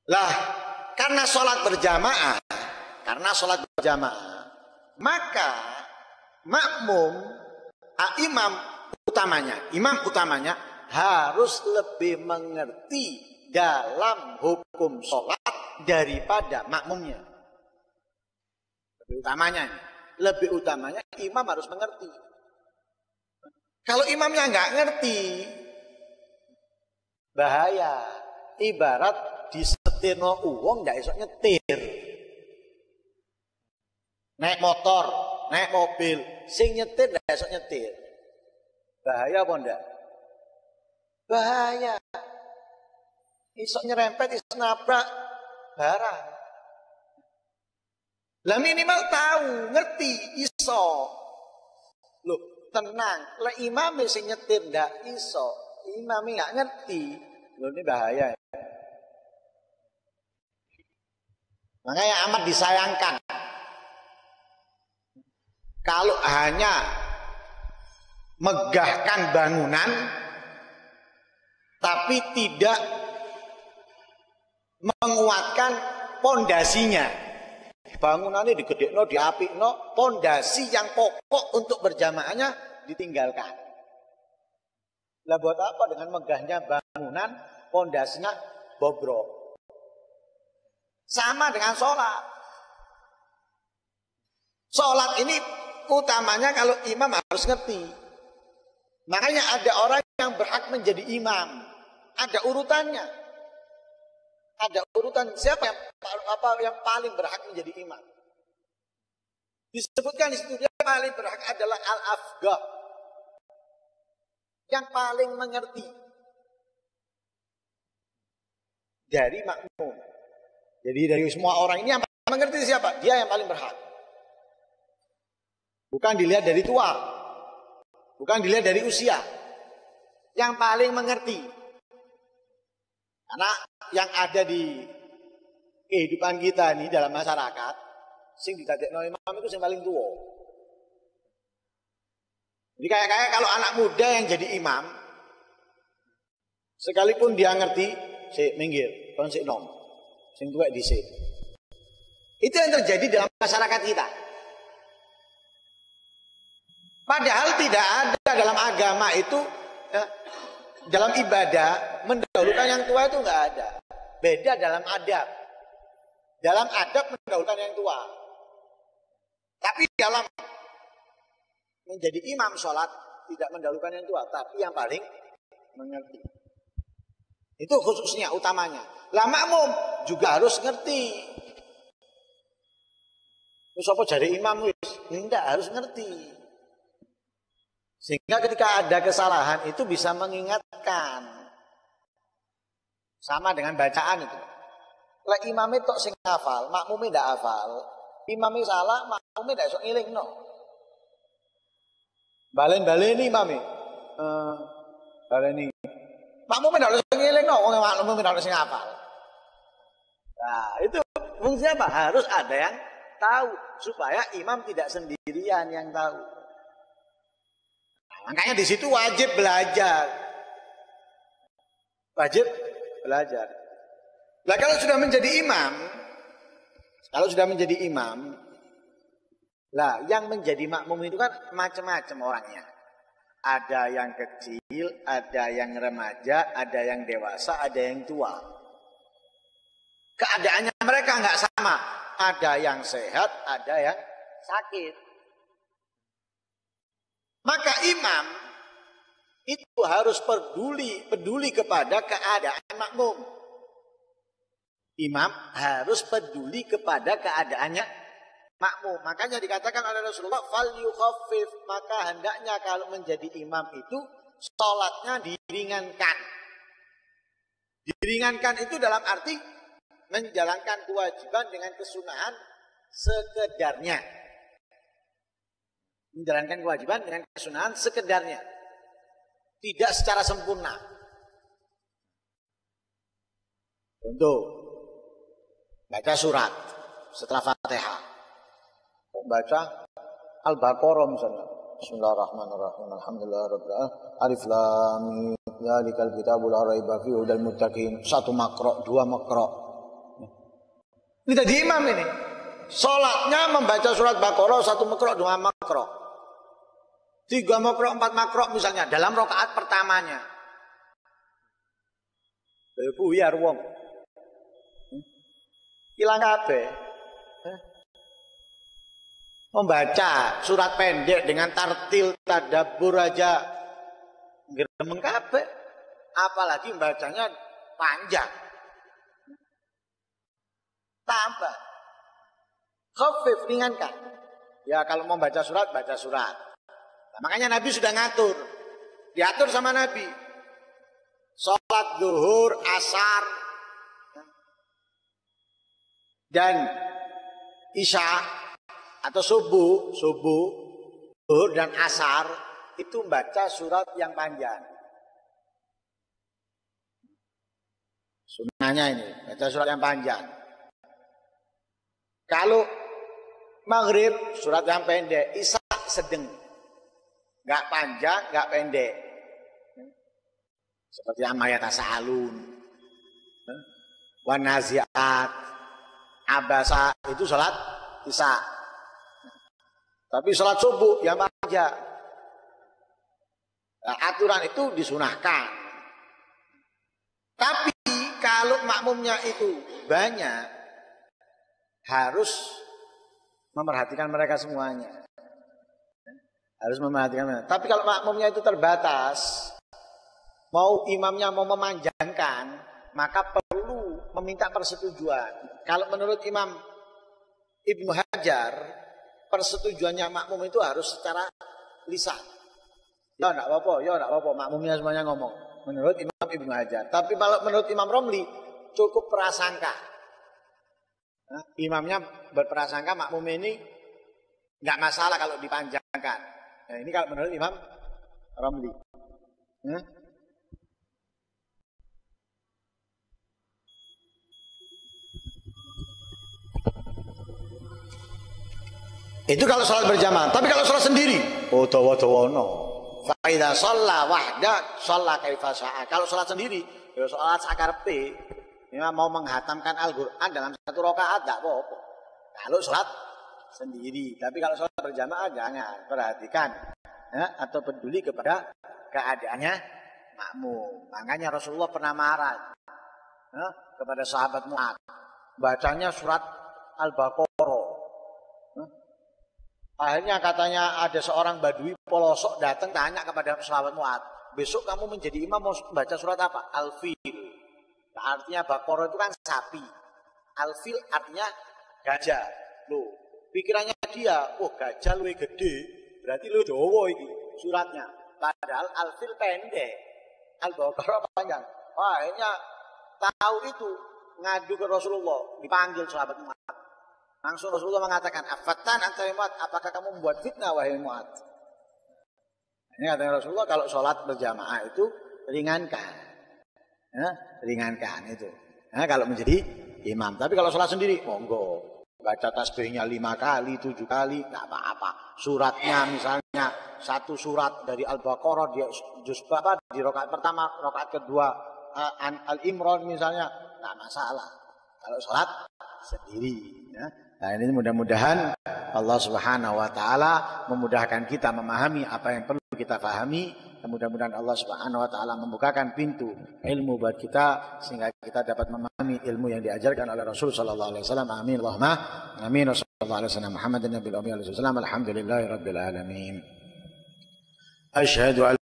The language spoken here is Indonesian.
Lah, karena sholat berjamaah, maka makmum, imam utamanya harus lebih mengerti dalam hukum sholat daripada makmumnya. Lebih utamanya imam harus mengerti. Kalau imamnya nggak ngerti, bahaya. Ibarat disetirno uang nggak esok nyetir. Naik motor, naik mobil, sing nyetir nggak esok nyetir. Bahaya apa enggak? Bahaya. Isok nyerempet, isok nabrak barang. Lah minimal tahu, ngerti, iso. Loh, tenang. Lah imamnya sing nyetir ndak iso, imamnya nggak ngerti. Loh, ini bahaya. Makanya amat disayangkan kalau hanya megahkan bangunan tapi tidak menguatkan pondasinya. Bangunannya digedekno, diapikno, pondasi yang pokok untuk berjamaahnya ditinggalkan. Lah buat apa dengan megahnya bangunan, pondasinya bobrok? Sama dengan sholat. Sholat ini utamanya kalau imam harus ngerti. Makanya ada orang yang berhak menjadi imam. Ada urutannya. Ada urutan siapa yang paling berhak menjadi imam. Disebutkan di situ dia paling berhak adalah al-afqah. Yang paling mengerti dari makmum. Jadi dari semua orang ini yang paling mengerti siapa? Dia yang paling berhak. Bukan dilihat dari tua. Bukan dilihat dari usia. Yang paling mengerti. Karena yang ada di kehidupan kita ini dalam masyarakat, sing didadekno imam itu sing paling tua. Jadi kayak kalau anak muda yang jadi imam, sekalipun dia ngerti, sik minggir, kon sik nom. Sing tuwek dhisik. Itu yang terjadi dalam masyarakat kita. Padahal tidak ada dalam agama itu, dalam ibadah mendahulukan yang tua itu enggak ada. Beda dalam adab. Dalam adab mendahulukan yang tua. Tapi dalam menjadi imam sholat tidak mendahulukan yang tua, tapi yang paling mengerti. Itu khususnya, utamanya. Lah makmum juga harus ngerti. Wis apa jare imam wis? Enggak, harus ngerti. Sehingga ketika ada kesalahan itu bisa mengingatkan. Sama dengan bacaan itu. Lah imamnya tok sing hafal, makmumnya ndak hafal. Imamnya salah, makmumnya ndak iso ngilingno. Balen-baleni imamnya. Baleni. Makmumnya ndak iso ngilingno, wong makmumnya ndak iso hafal. Nah, itu fungsinya apa? Harus ada yang tahu supaya imam tidak sendirian yang tahu. Nah, makanya di situ wajib belajar. Wajib belajar. Nah, kalau sudah menjadi imam, lah yang menjadi makmum itu kan macam-macam orangnya. Ada yang kecil, ada yang remaja, ada yang dewasa, ada yang tua. Keadaannya mereka nggak sama. Ada yang sehat, ada yang sakit. Maka imam itu harus peduli kepada keadaan makmum. Imam harus peduli kepada keadaannya makmum. Makanya dikatakan oleh Rasulullah, fal yukhaffif, maka hendaknya kalau menjadi imam itu sholatnya diringankan. Diringankan itu dalam arti menjalankan kewajiban dengan kesunahan sekedarnya. Menjalankan kewajiban dengan kesunahan sekedarnya. Tidak secara sempurna. Contoh, baca surat setelah Fatihah. Baca Al-Baqarah misalnya. Bismillahirrahmanirrahim. Alhamdulillahirabbil alamin. Alif lam mim. Dzalikal kitabul la raiba fihi hudal muttaqin. Satu makro, dua makro. Ini tadi imam ini. Sholatnya membaca surat Baqarah 1 makro, 2 makro, 3 makro, 4 makro misalnya dalam rakaat pertamanya. Buyar wong. Hilang kabeh. Membaca surat pendek dengan tartil tadabbur aja gremeng kabeh. Apalagi bacanya panjang. Tambah. Khafif, ringankan. Ya kalau mau baca surat, baca surat. Nah, makanya Nabi sudah ngatur. Diatur sama Nabi. Sholat zuhur, asar, dan isya atau subuh, zuhur dan asar itu baca surat yang panjang. Sunnahnya ini, baca surat yang panjang. Kalau maghrib surat yang pendek, isya sedang, nggak panjang, nggak pendek. Seperti Amayat Tasa'alun, Wan Nazi'at, Abasa, itu salat isya. Tapi salat subuh yang panjang. Nah, aturan itu disunahkan. Tapi kalau makmumnya itu banyak, harus memperhatikan mereka semuanya. Harus memperhatikan mereka. Tapi kalau makmumnya itu terbatas, mau imamnya mau memanjangkan, maka perlu meminta persetujuan. Kalau menurut Imam Ibnu Hajar, persetujuannya makmum itu harus secara lisan. Ya enggak apa-apa, ya enggak apa-apa, makmumnya semuanya ngomong. Menurut Imam Ibnu Hajar. Tapi kalau menurut Imam Romli, cukup prasangka. Nah, imamnya berprasangka makmum ini enggak masalah kalau dipanjangkan. Nah, ini kalau menurut Imam Romli. Itu kalau sholat berjamaah. Tapi kalau sholat sendiri, oh dawa-dawono. Fa idza shalla wahda shalla kaifa syaa. Kalau sholat sendiri, ya sholat sakarepe. Ya mau menghatamkan Al-Qur'an dalam satu rakaat enggak apa-apa. Kalau sholat sendiri. Tapi kalau sholat berjamaah jangan, perhatikan ya, atau peduli kepada keadaannya makmum. Makanya Rasulullah pernah marah ya, kepada sahabat Mu'adz. Bacanya surat Al-Baqarah. Akhirnya katanya ada seorang badui pelosok datang tanya kepada sahabat Mu'adz, besok kamu menjadi imam mau baca surat apa? Al-Fil. Nah, artinya Baqarah itu kan sapi. Al-Fil artinya gajah. Loh, pikirannya dia, oh gajah lebih gede, berarti lu dawa ini suratnya. Padahal Al-Fil pendek, Al-Baqarah panjang. Wah, akhirnya tahu itu ngadu ke Rasulullah, dipanggil sahabat Mu'adz. Langsung Rasulullah mengatakan, "Afatan anta Mu'adz, apakah kamu membuat fitnah wahai Mu'adz?" Ini katanya Rasulullah, kalau sholat berjamaah itu ringankan. Ya, ringankan itu. Ya, kalau menjadi imam. Tapi kalau sholat sendiri, monggo. Baca tasbihnya 5 kali, 7 kali, enggak apa-apa. Suratnya misalnya satu surat dari Al-Baqarah dia juz berapa di rakaat pertama, rakaat kedua Al-Imran misalnya, enggak masalah. Kalau sholat sendiri, ya. Nah ini mudah-mudahan Allah Subhanahu wa taala memudahkan kita memahami apa yang perlu kita pahami. Mudah-mudahan Allah Subhanahu wa taala membukakan pintu ilmu buat kita sehingga kita dapat memahami ilmu yang diajarkan oleh Rasul sallallahu alaihi wasallam. Amin Allahumma amin. Wassallallahu alaihi wasallam Muhammadin nabiyil ummi alaihi wasallam. Alhamdulillahirabbil alamin. Asyhadu